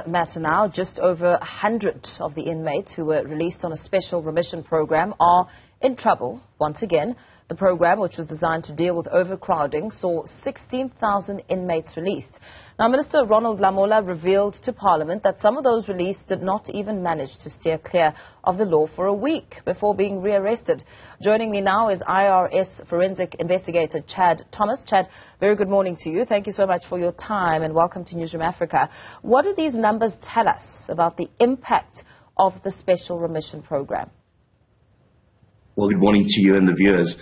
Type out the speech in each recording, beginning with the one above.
matter now, just over 100 of the inmates who were released on a special remission program are in trouble once again. The program, which was designed to deal with overcrowding, saw 16,000 inmates released. Now, Minister Ronald Lamola revealed to Parliament that some of those released did not even manage to steer clear of the law for a week before being rearrested. Joining me now is IRS forensic investigator Chad Thomas. Chad, very good morning to you. Thank you so much for your time and welcome to Newzroom Afrika. What do these numbers tell us about the impact of the special remission program? Well, good morning to you and the viewers.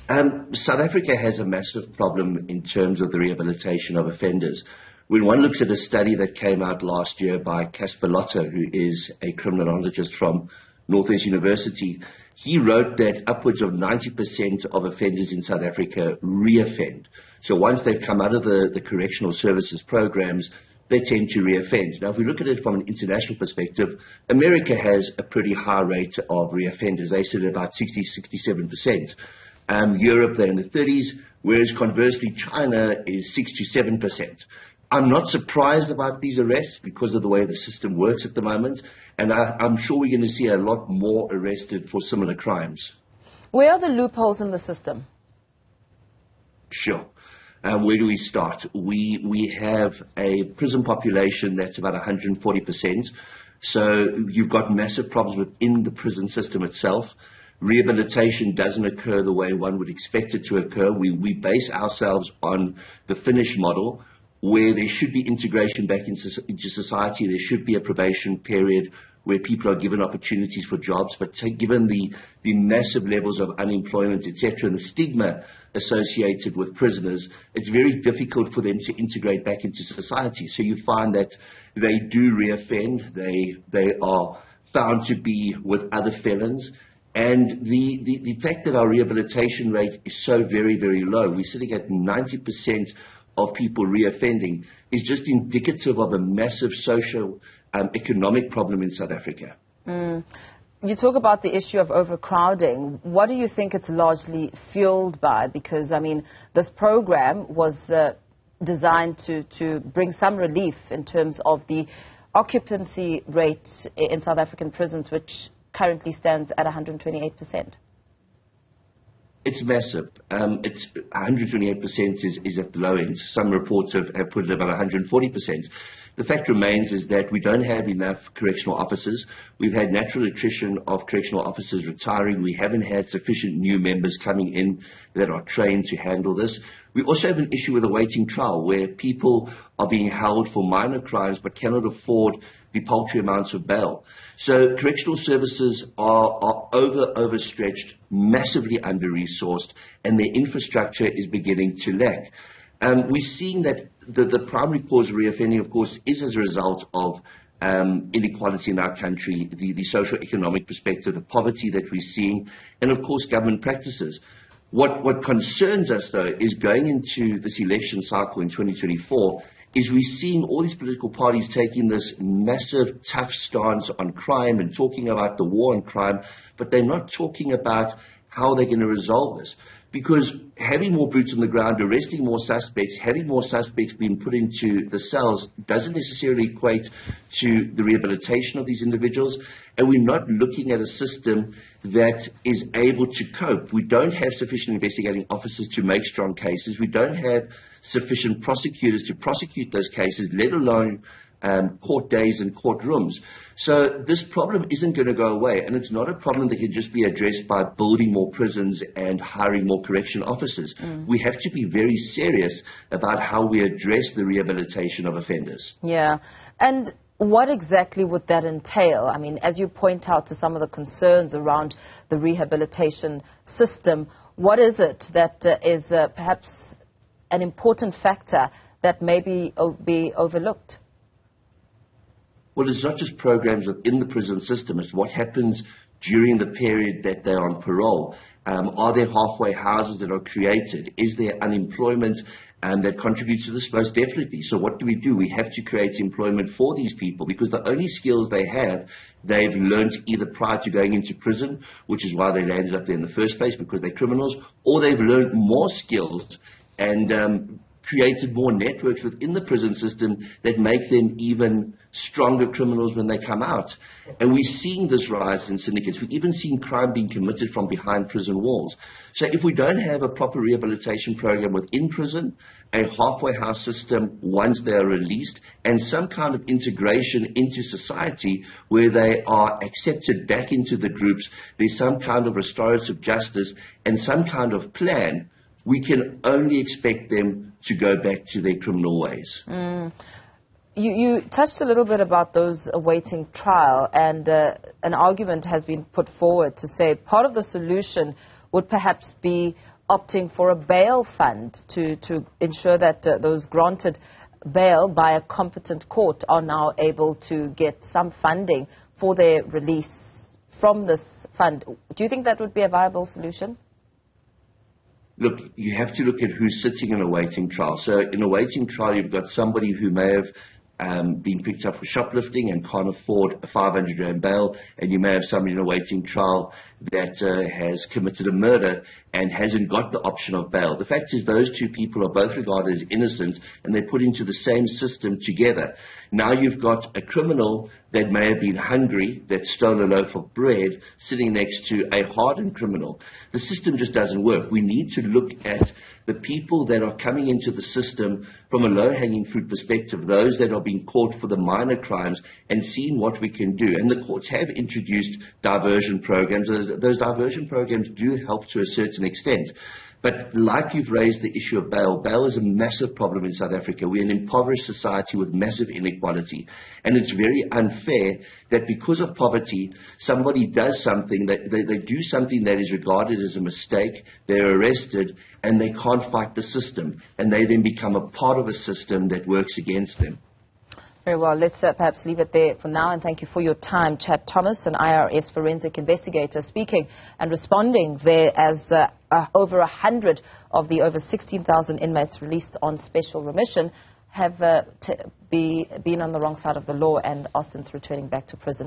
South Africa has a massive problem in terms of the rehabilitation of offenders. When one looks at a study that came out last year by Casper Lotter, who is a criminologist from Northwest University, he wrote that upwards of 90% of offenders in South Africa reoffend. So once they've come out of the correctional services programs, they tend to reoffend. Now, if we look at it from an international perspective, America has a pretty high rate of reoffenders. They sit at about 67%. Europe, they're in the 30s, whereas conversely, China is 6 to 7%. I'm not surprised about these arrests because of the way the system works at the moment, and I'm sure we're going to see a lot more arrested for similar crimes. Where are the loopholes in the system? Sure. Where do we start? We have a prison population that's about 140%. So you've got massive problems within the prison system itself. Rehabilitation doesn't occur the way one would expect it to occur. We base ourselves on the Finnish model, where there should be integration back into society. There should be a probation period where people are given opportunities for jobs. But given the massive levels of unemployment, etc., and the stigma associated with prisoners, it's very difficult for them to integrate back into society. So you find that they do reoffend. They are found to be with other felons. And the fact that our rehabilitation rate is so very, very low, we're sitting at 90% of people reoffending, is just indicative of a massive social economic problem in South Africa. You talk about the issue of overcrowding. What do you think it's largely fueled by? Because, I mean, this program was designed to bring some relief in terms of the occupancy rate in South African prisons, which currently stands at 128%. It's massive. It's 128% is at the low end. Some reports have put it about 140%. The fact remains is that we don't have enough correctional officers. We've had natural attrition of correctional officers retiring. We haven't had sufficient new members coming in that are trained to handle this. We also have an issue with awaiting trial, where people are being held for minor crimes but cannot afford the paltry amounts of bail. So correctional services are overstretched, massively under-resourced, and their infrastructure is beginning to lack. We're seeing that the primary cause of reoffending, of course, is as a result of inequality in our country, the socio-economic perspective, the poverty that we're seeing, and of course government practices. What concerns us, though, is going into this election cycle in 2024, is we're seeing all these political parties taking this massive, tough stance on crime and talking about the war on crime, but they're not talking about how they're going to resolve this. Because having more boots on the ground, arresting more suspects, having more suspects being put into the cells doesn't necessarily equate to the rehabilitation of these individuals. And we're not looking at a system that is able to cope. We don't have sufficient investigating officers to make strong cases. We don't have sufficient prosecutors to prosecute those cases, let alone court days and courtrooms. So this problem isn't going to go away, and it's not a problem that can just be addressed by building more prisons and hiring more correction officers. We have to be very serious about how we address the rehabilitation of offenders. Yeah, and what exactly would that entail? I mean, as you point out to some of the concerns around the rehabilitation system, what is it that is perhaps an important factor that may be overlooked? Well, it's not just programs within the prison system. It's what happens during the period that they're on parole. Are there halfway houses that are created? Is there unemployment that contributes to this? Most definitely. So what do? We have to create employment for these people, because the only skills they have, they've learned either prior to going into prison, which is why they landed up there in the first place, because they're criminals, or they've learned more skills and created more networks within the prison system that make them even stronger criminals when they come out. And we're seeing this rise in syndicates. We've even seen crime being committed from behind prison walls. So if we don't have a proper rehabilitation program within prison, a halfway house system once they are released, and some kind of integration into society where they are accepted back into the groups, there's some kind of restorative justice and some kind of plan, we can only expect them to go back to their criminal ways. You touched a little bit about those awaiting trial, and an argument has been put forward to say part of the solution would perhaps be opting for a bail fund to ensure that those granted bail by a competent court are now able to get some funding for their release from this fund. Do you think that would be a viable solution? Look, you have to look at who's sitting in a waiting trial. So in a waiting trial, you've got somebody who may have been picked up for shoplifting and can't afford a 500 rand bail, and you may have somebody in a waiting trial that has committed a murder and hasn't got the option of bail. The fact is those two people are both regarded as innocent and they're put into the same system together. Now you've got a criminal that may have been hungry, that stole a loaf of bread, sitting next to a hardened criminal. The system just doesn't work. We need to look at the people that are coming into the system from a low-hanging fruit perspective, those that are being caught for the minor crimes, and seeing what we can do. And the courts have introduced diversion programs. Those diversion programs do help to a certain extent. But like you've raised the issue of bail, bail is a massive problem in South Africa. We're an impoverished society with massive inequality. And it's very unfair that because of poverty, somebody does something, that they do something that is regarded as a mistake, they're arrested, and they can't fight the system. And they then become a part of a system that works against them. Very well. Let's perhaps leave it there for now, and thank you for your time. Chad Thomas, an IRS forensic investigator, speaking and responding there as over 100 of the over 16,000 inmates released on special remission have been on the wrong side of the law and are since returning back to prison.